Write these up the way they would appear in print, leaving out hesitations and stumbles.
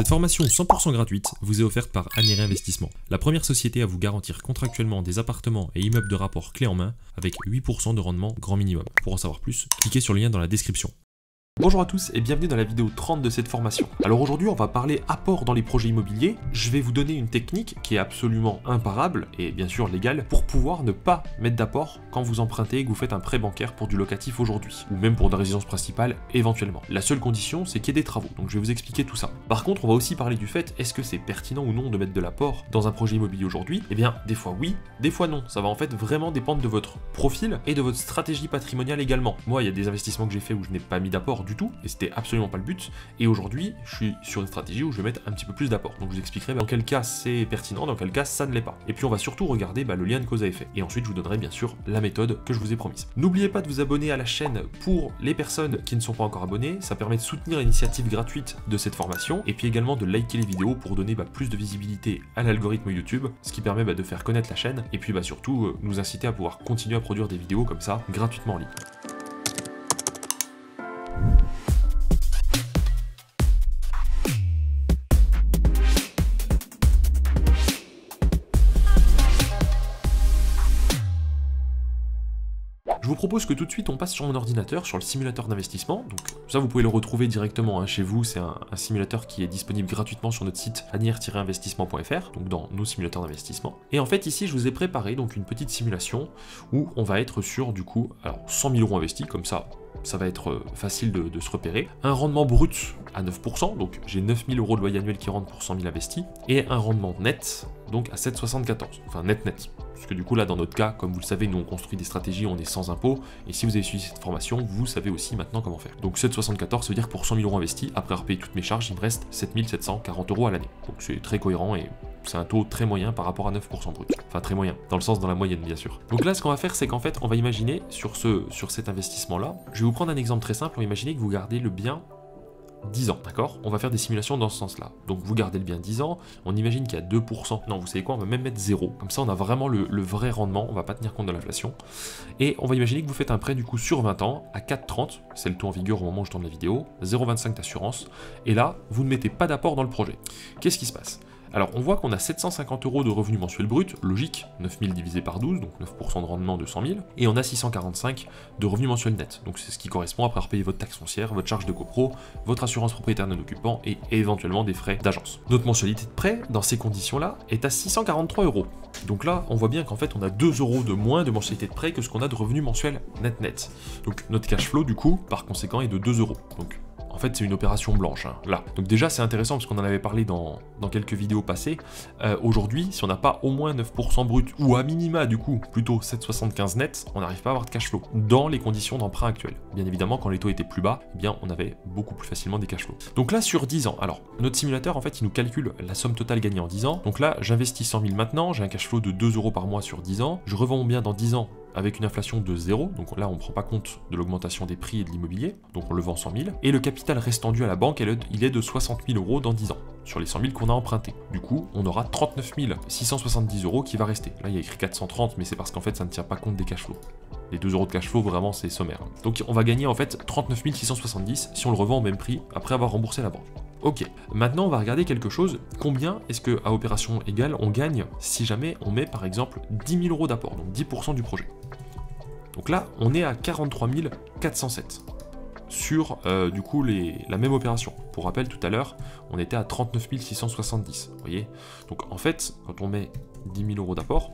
Cette formation 100% gratuite vous est offerte par Annery Investissement, la première société à vous garantir contractuellement des appartements et immeubles de rapport clé en main avec 8% de rendement grand minimum. Pour en savoir plus, cliquez sur le lien dans la description. Bonjour à tous et bienvenue dans la vidéo 30 de cette formation. Alors aujourd'hui on va parler apport dans les projets immobiliers. Je vais vous donner une technique qui est absolument imparable et bien sûr légale pour pouvoir ne pas mettre d'apport quand vous empruntez et que vous faites un prêt bancaire pour du locatif aujourd'hui ou même pour de résidence principale éventuellement. La seule condition c'est qu'il y ait des travaux, donc je vais vous expliquer tout ça. Par contre on va aussi parler du fait est-ce que c'est pertinent ou non de mettre de l'apport dans un projet immobilier aujourd'hui. Eh bien des fois oui, des fois non. Ça va en fait vraiment dépendre de votre profil et de votre stratégie patrimoniale également. Moi il y a des investissements que j'ai fait où je n'ai pas mis d'apport du tout, et c'était absolument pas le but, et aujourd'hui je suis sur une stratégie où je vais mettre un petit peu plus d'apport, donc je vous expliquerai dans quel cas c'est pertinent, dans quel cas ça ne l'est pas, et puis on va surtout regarder le lien de cause à effet, et ensuite je vous donnerai bien sûr la méthode que je vous ai promise. N'oubliez pas de vous abonner à la chaîne pour les personnes qui ne sont pas encore abonnées, ça permet de soutenir l'initiative gratuite de cette formation, et puis également de liker les vidéos pour donner plus de visibilité à l'algorithme YouTube, ce qui permet de faire connaître la chaîne, et puis surtout nous inciter à pouvoir continuer à produire des vidéos comme ça, gratuitement en ligne. Je vous propose que tout de suite on passe sur mon ordinateur, sur le simulateur d'investissement. Donc ça vous pouvez le retrouver directement chez vous, c'est un simulateur qui est disponible gratuitement sur notre site annery-investissement.fr, donc dans nos simulateurs d'investissement. Et en fait ici je vous ai préparé donc une petite simulation où on va être sur du coup 100 000 € investis, comme ça va être facile de se repérer. Un rendement brut à 9%, donc j'ai 9 000 € de loyer annuel qui rentrent pour 100 000 investis, et un rendement net donc à 7,74, enfin net. Parce que du coup là dans notre cas, comme vous le savez, nous on construit des stratégies, on est sans impôt, et si vous avez suivi cette formation, vous savez aussi maintenant comment faire. Donc 7,74 ça veut dire pour 100 000 € investis, après avoir payé toutes mes charges, il me reste 7 740 € à l'année. Donc c'est très cohérent et c'est un taux très moyen par rapport à 9% brut. Enfin très moyen, dans le sens dans la moyenne bien sûr. Donc là ce qu'on va faire c'est qu'en fait on va imaginer sur cet investissement là, je vais vous prendre un exemple très simple, on va imaginer que vous gardez le bien 10 ans, d'accord? On va faire des simulations dans ce sens-là. Donc vous gardez le bien 10 ans, on imagine qu'il y a 2%. Non, vous savez quoi, on va même mettre 0. Comme ça, on a vraiment le vrai rendement, on va pas tenir compte de l'inflation. Et on va imaginer que vous faites un prêt du coup sur 20 ans à 4,30, c'est le taux en vigueur au moment où je tourne la vidéo, 0,25 d'assurance. Et là, vous ne mettez pas d'apport dans le projet. Qu'est-ce qui se passe? Alors on voit qu'on a 750 € de revenus mensuels bruts, logique, 9 000 divisé par 12, donc 9% de rendement de 100 000, et on a 645 de revenus mensuels nets, donc c'est ce qui correspond après avoir payé votre taxe foncière, votre charge de copro, votre assurance propriétaire non occupant et éventuellement des frais d'agence. Notre mensualité de prêt, dans ces conditions-là, est à 643 €. Donc là, on voit bien qu'en fait on a 2 € de moins de mensualité de prêt que ce qu'on a de revenus mensuels net. Donc notre cash flow du coup, par conséquent, est de 2 €. Donc en fait, c'est une opération blanche, là. Donc déjà, c'est intéressant parce qu'on en avait parlé dans quelques vidéos passées. Aujourd'hui, si on n'a pas au moins 9% brut, ou à minima, du coup, plutôt 7,75 net, on n'arrive pas à avoir de cash flow dans les conditions d'emprunt actuelles. Bien évidemment, quand les taux étaient plus bas, eh bien, on avait beaucoup plus facilement des cash flows. Donc là, sur 10 ans, alors, notre simulateur, en fait, il nous calcule la somme totale gagnée en 10 ans. Donc là, j'investis 100 000 maintenant, j'ai un cash flow de 2 € par mois sur 10 ans. Je revends mon bien dans 10 ans avec une inflation de 0, donc là on ne prend pas compte de l'augmentation des prix et de l'immobilier, donc on le vend 100 000, et le capital restant dû à la banque, il est de 60 000 € dans 10 ans, sur les 100 000 qu'on a empruntés. Du coup, on aura 39 670 € qui va rester. Là il y a écrit 430, mais c'est parce qu'en fait ça ne tient pas compte des cash flows. Les 2 € de cash flow, vraiment c'est sommaire. Donc on va gagner en fait 39 670 si on le revend au même prix, après avoir remboursé la banque. Ok, maintenant on va regarder quelque chose. Combien est-ce qu'à opération égale on gagne si jamais on met par exemple 10 000 € d'apport, donc 10% du projet. Donc là on est à 43 407 sur du coup la même opération. Pour rappel tout à l'heure on était à 39 670, vous voyez. Donc en fait quand on met 10 000 € d'apport,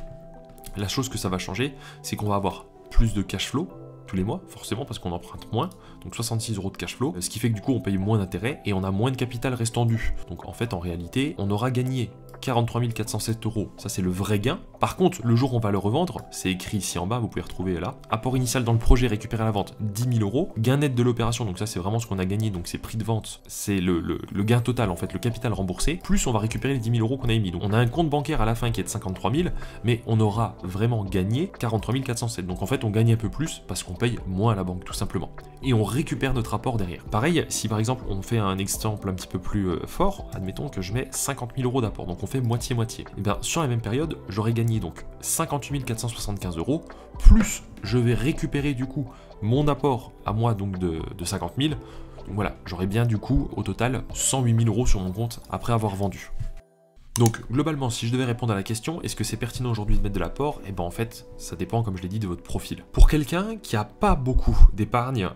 la chose que ça va changer c'est qu'on va avoir plus de cash flow tous les mois, forcément parce qu'on emprunte moins, donc 66 € de cash flow, ce qui fait que du coup on paye moins d'intérêt et on a moins de capital restant dû. Donc en fait en réalité on aura gagné 43 407 €, ça c'est le vrai gain. Par contre, le jour où on va le revendre, c'est écrit ici en bas, vous pouvez retrouver là, apport initial dans le projet récupéré à la vente, 10 000 €, gain net de l'opération, donc ça c'est vraiment ce qu'on a gagné, donc c'est prix de vente, c'est le gain total en fait, le capital remboursé, plus on va récupérer les 10 000 € qu'on a émis. Donc on a un compte bancaire à la fin qui est de 53 000, mais on aura vraiment gagné 43 407. Donc en fait on gagne un peu plus parce qu'on paye moins à la banque tout simplement. Et on récupère notre apport derrière. Pareil, si par exemple on fait un exemple un petit peu plus fort, admettons que je mets 50 000 € d'apport, donc on fait moitié-moitié. Et bien sur la même période, j'aurais gagné donc 58 475 €, plus je vais récupérer du coup mon apport à moi donc de 50 000, Voilà, j'aurais bien du coup au total 108 000 € sur mon compte après avoir vendu. Donc globalement, si je devais répondre à la question, est-ce que c'est pertinent aujourd'hui de mettre de l'apport? Eh ben en fait, ça dépend, comme je l'ai dit, de votre profil. Pour quelqu'un qui n'a pas beaucoup d'épargne,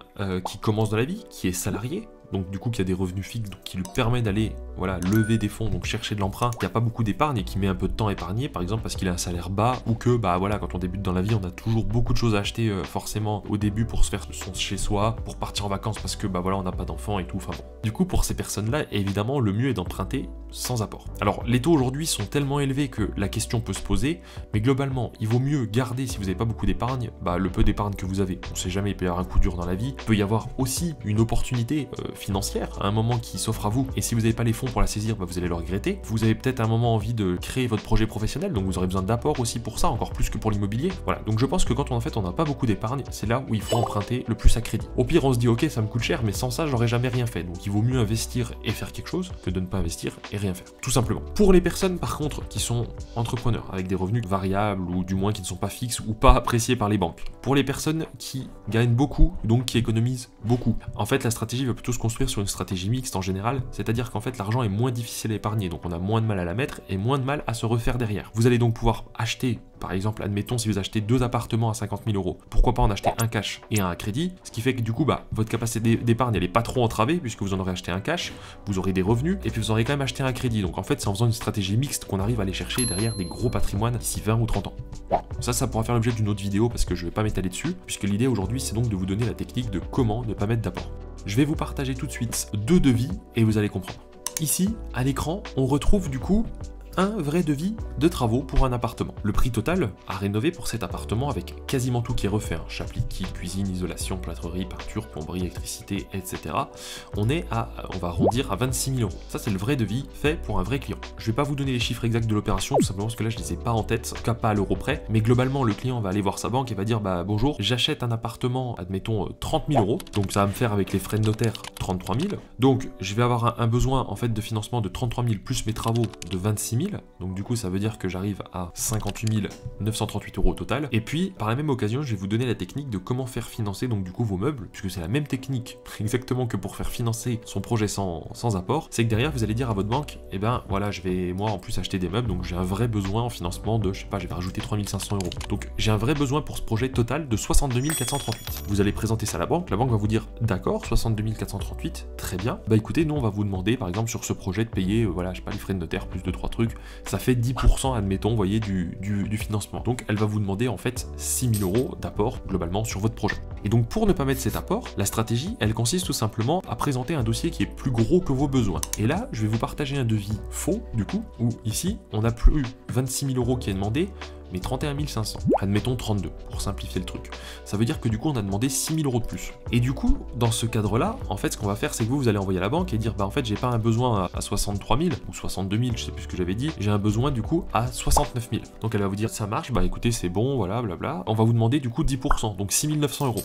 qui commence dans la vie, qui est salarié, donc du coup qui a des revenus fixes, donc qui lui permet d'aller voilà, lever des fonds, donc chercher de l'emprunt, qui n'a pas beaucoup d'épargne et qui met un peu de temps à épargner, par exemple parce qu'il a un salaire bas, ou que bah voilà, quand on débute dans la vie, on a toujours beaucoup de choses à acheter forcément au début pour se faire son chez soi, pour partir en vacances parce que bah voilà, on n'a pas d'enfants et tout, enfin bon. Du coup pour ces personnes-là, évidemment, le mieux est d'emprunter sans apport. Alors les taux aujourd'hui sont tellement élevés que la question peut se poser, mais globalement, il vaut mieux garder, si vous n'avez pas beaucoup d'épargne, bah le peu d'épargne que vous avez. On sait jamais, il peut y avoir un coup dur dans la vie, il peut y avoir aussi une opportunité financière à un moment qui s'offre à vous, et si vous n'avez pas les fonds pour la saisir, bah vous allez le regretter. Vous avez peut-être à un moment envie de créer votre projet professionnel, donc vous aurez besoin d'apport aussi pour ça, encore plus que pour l'immobilier. Voilà, donc je pense que quand on n'a pas beaucoup d'épargne, c'est là où il faut emprunter le plus à crédit. Au pire, on se dit ok, ça me coûte cher, mais sans ça, j'aurais jamais rien fait. Donc il vaut mieux investir et faire quelque chose que de ne pas investir et rien faire, tout simplement. Pour les personnes par contre qui sont entrepreneurs, avec des revenus variables ou du moins qui ne sont pas fixes ou pas appréciés par les banques. Pour les personnes qui gagnent beaucoup, donc qui économisent beaucoup. En fait, la stratégie va plutôt se construire sur une stratégie mixte en général, c'est-à-dire qu'en fait l'argent est moins difficile à épargner, donc on a moins de mal à la mettre et moins de mal à se refaire derrière. Vous allez donc pouvoir acheter, par exemple, admettons si vous achetez 2 appartements à 50 000 €, pourquoi pas en acheter un cash et un à crédit, ce qui fait que du coup bah votre capacité d'épargne elle est pas trop entravée puisque vous en aurez acheté un cash, vous aurez des revenus et puis vous aurez quand même acheté un crédit. Donc en fait c'est en faisant une stratégie mixte qu'on arrive à aller chercher derrière des gros patrimoines d'ici 20 ou 30 ans. Ça pourra faire l'objet d'une autre vidéo parce que je vais pas m'étaler dessus, puisque l'idée aujourd'hui c'est donc de vous donner la technique de comment ne pas mettre d'apport. Je vais vous partager tout de suite 2 devis et vous allez comprendre. Ici, à l'écran, on retrouve du coup un vrai devis de travaux pour un appartement. Le prix total à rénover pour cet appartement avec quasiment tout qui est refait, hein, chape liquide, cuisine, isolation, plâtrerie, peinture, plomberie, électricité, etc. On va arrondir à 26 000 €. Ça c'est le vrai devis fait pour un vrai client. Je vais pas vous donner les chiffres exacts de l'opération, tout simplement parce que là je les ai pas en tête, en tout cas pas à l'euro près, mais globalement le client va aller voir sa banque et va dire bah bonjour, j'achète un appartement, admettons 30 000 €, donc ça va me faire avec les frais de notaire 33 000, donc je vais avoir un besoin en fait de financement de 33 000 plus mes travaux de 26 000, donc du coup ça veut dire que j'arrive à 58 938 € au total. Et puis par la même occasion je vais vous donner la technique de comment faire financer donc du coup vos meubles, puisque c'est la même technique exactement que pour faire financer son projet sans apport. C'est que derrière vous allez dire à votre banque, eh ben voilà, je vais moi en plus acheter des meubles, donc j'ai un vrai besoin en financement de, je sais pas, je vais rajouter 3 500 €. Donc j'ai un vrai besoin pour ce projet total de 62 438. Vous allez présenter ça à la banque va vous dire d'accord, 62 438, très bien, bah écoutez, nous on va vous demander par exemple sur ce projet de payer voilà, je sais pas, les frais de notaire plus 2-3 trucs, ça fait 10% admettons, vous voyez, du financement. Donc elle va vous demander en fait 6 000 € d'apport globalement sur votre projet. Et donc pour ne pas mettre cet apport, la stratégie, elle consiste tout simplement à présenter un dossier qui est plus gros que vos besoins. Et là, je vais vous partager un devis faux du coup, où ici, on n'a plus 26 000 € qui est demandé, mais 31 500, admettons 32, pour simplifier le truc. Ça veut dire que du coup, on a demandé 6 000 € de plus. Et du coup, dans ce cadre-là, en fait, ce qu'on va faire, c'est que vous allez envoyer à la banque et dire, bah en fait, j'ai pas un besoin à 63 000, ou 62 000, je sais plus ce que j'avais dit, j'ai un besoin du coup à 69 000. Donc elle va vous dire, ça marche, bah écoutez, c'est bon, voilà, blabla. On va vous demander du coup 10%, donc 6 900 €.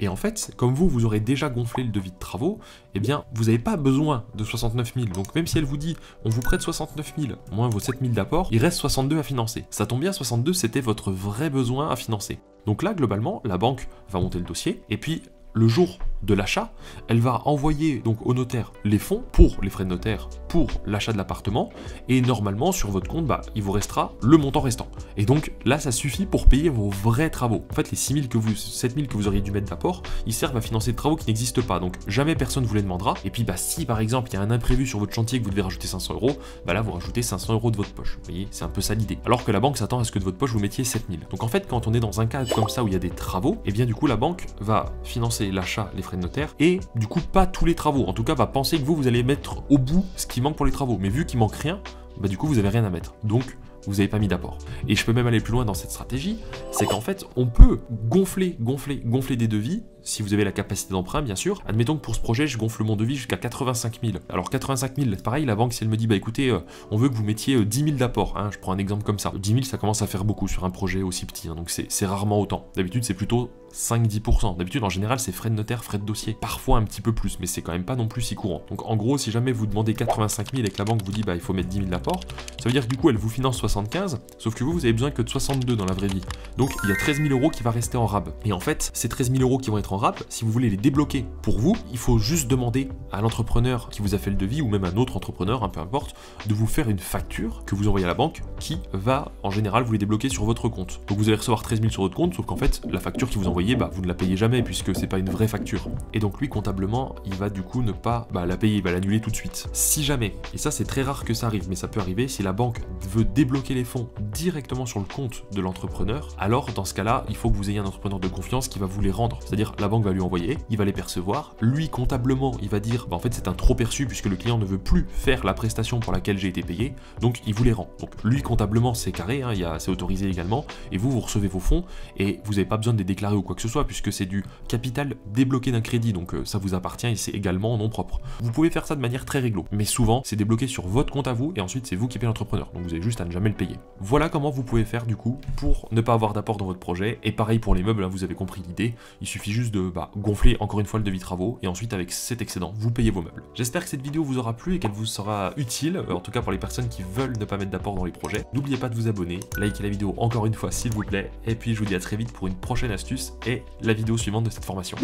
Et en fait, comme vous aurez déjà gonflé le devis de travaux, eh bien, vous n'avez pas besoin de 69 000. Donc même si elle vous dit, on vous prête 69 000, moins vos 7 000 d'apport, il reste 62 à financer. Ça tombe bien, 62, c'était votre vrai besoin à financer. Donc là, globalement, la banque va monter le dossier, et puis le jour de l'achat, elle va envoyer donc au notaire les fonds pour les frais de notaire, pour l'achat de l'appartement, et normalement sur votre compte, bah, il vous restera le montant restant. Et donc là, ça suffit pour payer vos vrais travaux. En fait, les 7 000 que vous auriez dû mettre d'apport, ils servent à financer des travaux qui n'existent pas. Donc jamais personne vous les demandera. Et puis bah si par exemple il y a un imprévu sur votre chantier que vous devez rajouter 500 €, bah là vous rajoutez 500 € de votre poche. Vous voyez, c'est un peu ça l'idée. Alors que la banque s'attend à ce que de votre poche vous mettiez 7 000. Donc en fait, quand on est dans un cas comme ça où il y a des travaux, et bien du coup la banque va financer l'achat, les frais de notaire, et du coup pas tous les travaux. En tout cas, va penser que vous allez mettre au bout ce qui manque pour les travaux. Mais vu qu'il manque rien, bah du coup vous avez rien à mettre. Donc vous n'avez pas mis d'apport. Et je peux même aller plus loin dans cette stratégie, c'est qu'en fait on peut gonfler des devis, si vous avez la capacité d'emprunt bien sûr. Admettons que pour ce projet je gonfle mon devis jusqu'à 85 000. Alors 85 000, pareil, la banque si elle me dit bah écoutez, on veut que vous mettiez 10 000 d'apport, hein, je prends un exemple comme ça. 10 000 ça commence à faire beaucoup sur un projet aussi petit, hein, donc c'est rarement autant. D'habitude c'est plutôt 5-10%. D'habitude en général c'est frais de notaire, frais de dossier, parfois un petit peu plus, mais c'est quand même pas non plus si courant. Donc en gros si jamais vous demandez 85 000 et que la banque vous dit bah il faut mettre 10 000 d'apport, ça veut dire que du coup elle vous finance 75, sauf que vous avez besoin que de 62 dans la vraie vie. Donc il y a 13 000 € qui va rester en rab. Et en fait ces 13 000 € qui vont être en rap, si vous voulez les débloquer pour vous, il faut juste demander à l'entrepreneur qui vous a fait le devis ou même à un autre entrepreneur, peu importe, de vous faire une facture que vous envoyez à la banque qui va en général vous les débloquer sur votre compte. Donc vous allez recevoir 13 000 sur votre compte, sauf qu'en fait la facture qui vous envoyez, vous ne la payez jamais puisque c'est pas une vraie facture. Et donc lui comptablement, il va du coup ne pas la payer, il va l'annuler tout de suite. Si jamais, et ça c'est très rare que ça arrive, mais ça peut arriver, si la banque veut débloquer les fonds directement sur le compte de l'entrepreneur, alors dans ce cas-là, il faut que vous ayez un entrepreneur de confiance qui va vous les rendre. C'est-à-dire la banque va lui envoyer, il va les percevoir, lui comptablement, il va dire en fait c'est un trop perçu puisque le client ne veut plus faire la prestation pour laquelle j'ai été payé, donc il vous les rend. Donc lui comptablement c'est carré, c'est autorisé également, et vous recevez vos fonds et vous n'avez pas besoin de les déclarer ou quoi que ce soit puisque c'est du capital débloqué d'un crédit, donc ça vous appartient et c'est également en nom propre. Vous pouvez faire ça de manière très réglo, mais souvent c'est débloqué sur votre compte à vous et ensuite c'est vous qui payez l'entrepreneur, donc vous avez juste à ne jamais le payer. Voilà comment vous pouvez faire du coup pour ne pas avoir d'apport dans votre projet, et pareil pour les meubles, vous avez compris l'idée, il suffit juste de gonfler encore une fois le devis travaux et ensuite avec cet excédent vous payez vos meubles. J'espère que cette vidéo vous aura plu et qu'elle vous sera utile, en tout cas pour les personnes qui veulent ne pas mettre d'apport dans les projets. N'oubliez pas de vous abonner, likez la vidéo encore une fois s'il vous plaît, et puis je vous dis à très vite pour une prochaine astuce et la vidéo suivante de cette formation.